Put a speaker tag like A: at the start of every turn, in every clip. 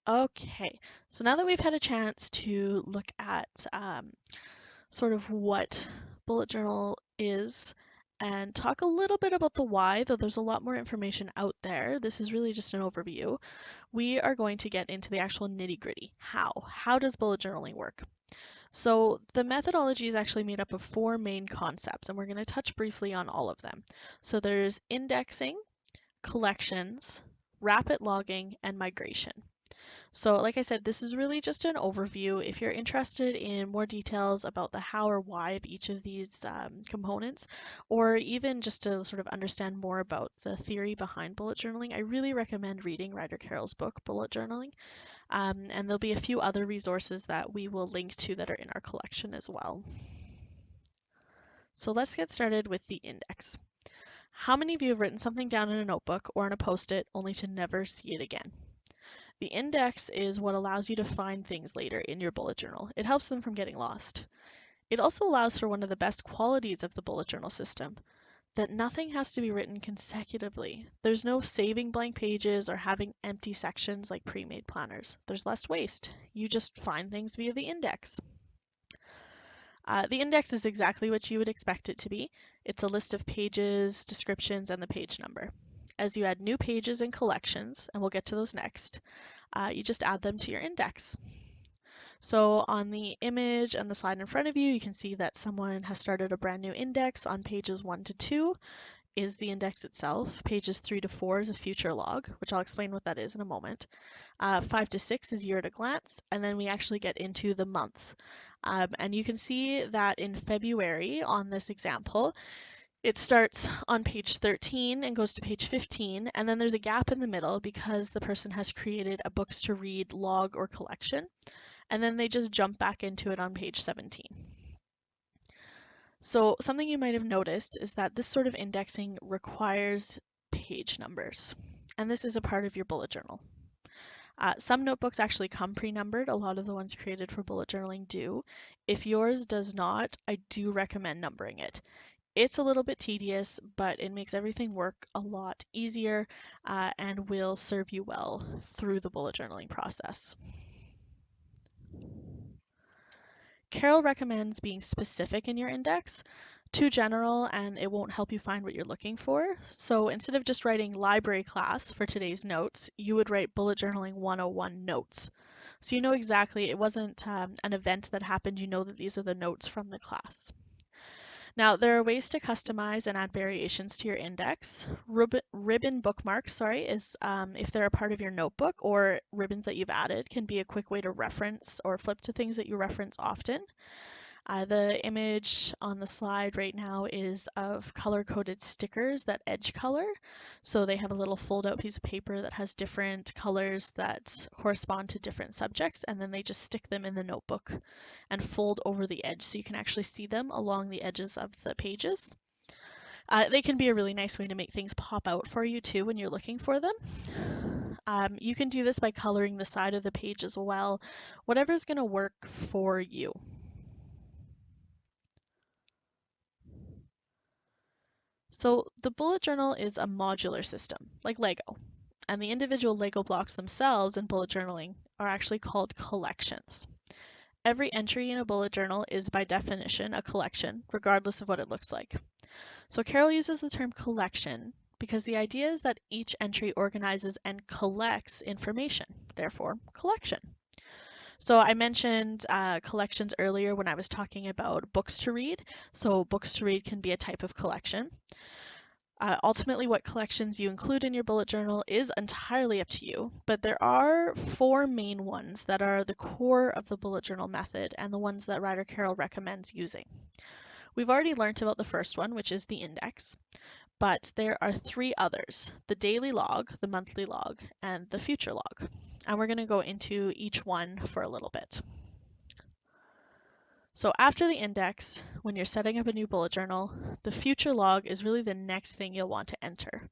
A: Okay, so now that we've had a chance to look at sort of what bullet journal is and talk a little bit about the why, though there's a lot more information out there, this is really just an overview. We are going to get into the actual nitty-gritty. How does bullet journaling work? So the methodology is actually made up of four main concepts, and we're going to touch briefly on all of them. So there's indexing, collections, rapid logging, and migration. So like I said, this is really just an overview. If you're interested in more details about the how or why of each of these components, or even just to sort of understand more about the theory behind bullet journaling, I really recommend reading Ryder Carroll's book, Bullet Journaling. And there'll be a few other resources that we will link to that are in our collection as well. So let's get started with the index. How many of you have written something down in a notebook or on a post-it only to never see it again? The index is what allows you to find things later in your bullet journal. It helps them from getting lost. It also allows for one of the best qualities of the bullet journal system, that nothing has to be written consecutively. There's no saving blank pages or having empty sections like pre-made planners. There's less waste. You just find things via the index. The index is exactly what you would expect it to be. It's a list of pages, descriptions, and the page number. As you add new pages and collections, and we'll get to those next, you just add them to your index. So on the image and the slide in front of you, you can see that someone has started a brand new index on pages 1 to 2 is the index itself. Pages 3 to 4 is a future log, which I'll explain what that is in a moment. 5 to 6 is year at a glance, and then we actually get into the months. And you can see that in February on this example, it starts on page 13 and goes to page 15, and then there's a gap in the middle because the person has created a books to read log or collection, and then they just jump back into it on page 17. So something you might have noticed is that this sort of indexing requires page numbers, and this is a part of your bullet journal. Some notebooks actually come pre-numbered. A lot of the ones created for bullet journaling do. If yours does not, I do recommend numbering it. It's a little bit tedious, but it makes everything work a lot easier and will serve you well through the bullet journaling process. Carol recommends being specific in your index. Too general and it won't help you find what you're looking for. So instead of just writing library class for today's notes, you would write bullet journaling 101 notes. So you know exactly, it wasn't an event that happened, you know that these are the notes from the class. Now, there are ways to customize and add variations to your index. Ribbon bookmarks, is if they're a part of your notebook, or ribbons that you've added can be a quick way to reference or flip to things that you reference often. The image on the slide right now is of color-coded stickers that edge color. So they have a little fold-out piece of paper that has different colors that correspond to different subjects, and then they just stick them in the notebook and fold over the edge so you can actually see them along the edges of the pages. They can be a really nice way to make things pop out for you too when you're looking for them. You can do this by coloring the side of the page as well, whatever's going to work for you. So the bullet journal is a modular system, like Lego, and the individual Lego blocks themselves in bullet journaling are actually called collections. Every entry in a bullet journal is by definition a collection, regardless of what it looks like. So Carol uses the term collection because the idea is that each entry organizes and collects information, therefore collection. So I mentioned collections earlier when I was talking about books to read. So books to read can be a type of collection. Ultimately, what collections you include in your bullet journal is entirely up to you, but there are four main ones that are the core of the bullet journal method and the ones that Ryder Carroll recommends using. We've already learned about the first one, which is the index, but there are three others: the daily log, the monthly log, and the future log. And we're going to go into each one for a little bit. So after the index, when you're setting up a new bullet journal, the future log is really the next thing you'll want to enter.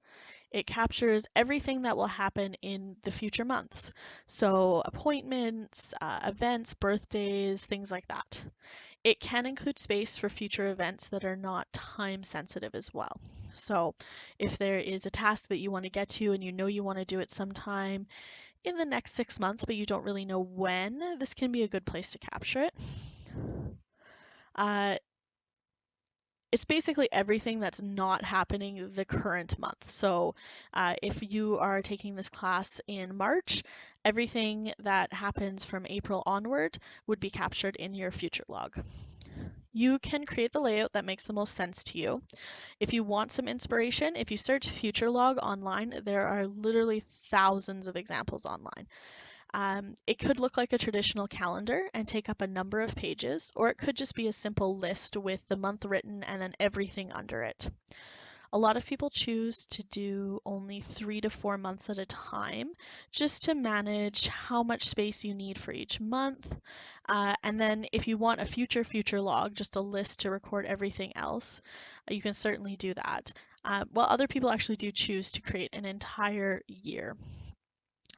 A: It captures everything that will happen in the future months. So appointments, events, birthdays, things like that. It can include space for future events that are not time sensitive as well. So if there is a task that you want to get to and you know you want to do it sometime in the next 6 months, but you don't really know when, this can be a good place to capture it. Uh, it's basically everything that's not happening the current month. So if you are taking this class in March, everything that happens from April onward would be captured in your future log. You can create the layout that makes the most sense to you. If you want some inspiration, if you search future log online, there are literally thousands of examples online. It could look like a traditional calendar and take up a number of pages, or it could just be a simple list with the month written and then everything under it. A lot of people choose to do only 3 to 4 months at a time, just to manage how much space you need for each month. And then if you want a future log, just a list to record everything else, you can certainly do that. While other people actually do choose to create an entire year.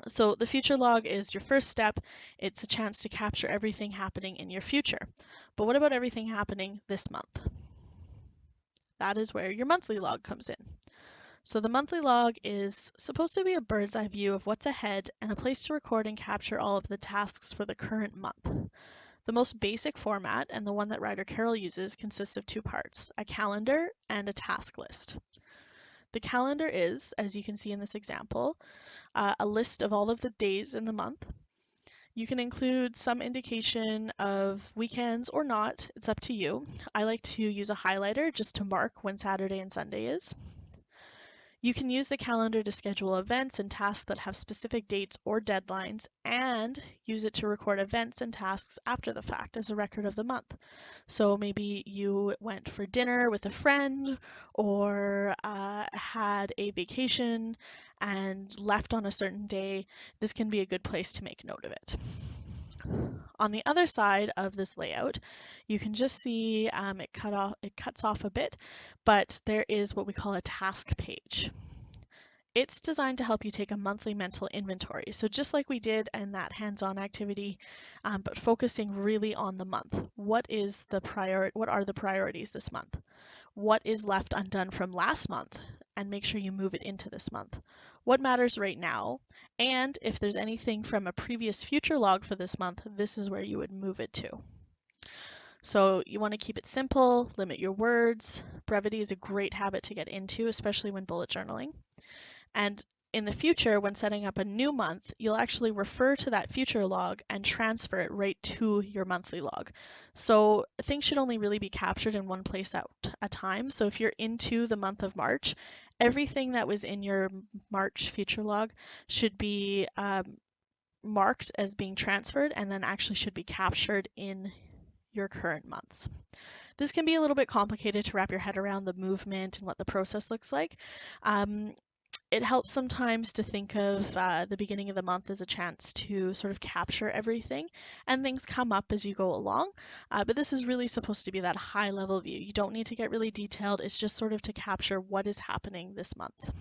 A: So the future log is your first step. It's a chance to capture everything happening in your future. But what about everything happening this month? That is where your monthly log comes in. So the monthly log is supposed to be a bird's eye view of what's ahead and a place to record and capture all of the tasks for the current month. The most basic format, and the one that writer Carol uses, consists of 2 parts, a calendar and a task list. The calendar is, as you can see in this example, a list of all of the days in the month. You can include some indication of weekends or not, it's up to you. I like to use a highlighter just to mark when Saturday and Sunday is. You can use the calendar to schedule events and tasks that have specific dates or deadlines, and use it to record events and tasks after the fact as a record of the month. So maybe you went for dinner with a friend, or had a vacation and left on a certain day. This can be a good place to make note of it. On the other side of this layout, you can just see it cuts off a bit, but there is what we call a task page. It's designed to help you take a monthly mental inventory. So just like we did in that hands-on activity, but focusing really on the month. What are the priorities this month? What is left undone from last month? And make sure you move it into this month. What matters right now? And if there's anything from a previous future log for this month, this is where you would move it to. So you want to keep it simple, limit your words. Brevity is a great habit to get into, especially when bullet journaling. And in the future, when setting up a new month, you'll actually refer to that future log and transfer it right to your monthly log. So things should only really be captured in one place at a time. So if you're into the month of March, everything that was in your March future log should be marked as being transferred, and then actually should be captured in your current months. This can be a little bit complicated to wrap your head around the movement and what the process looks like. It helps sometimes to think of the beginning of the month as a chance to sort of capture everything, and things come up as you go along. But this is really supposed to be that high level view. You don't need to get really detailed. It's just sort of to capture what is happening this month.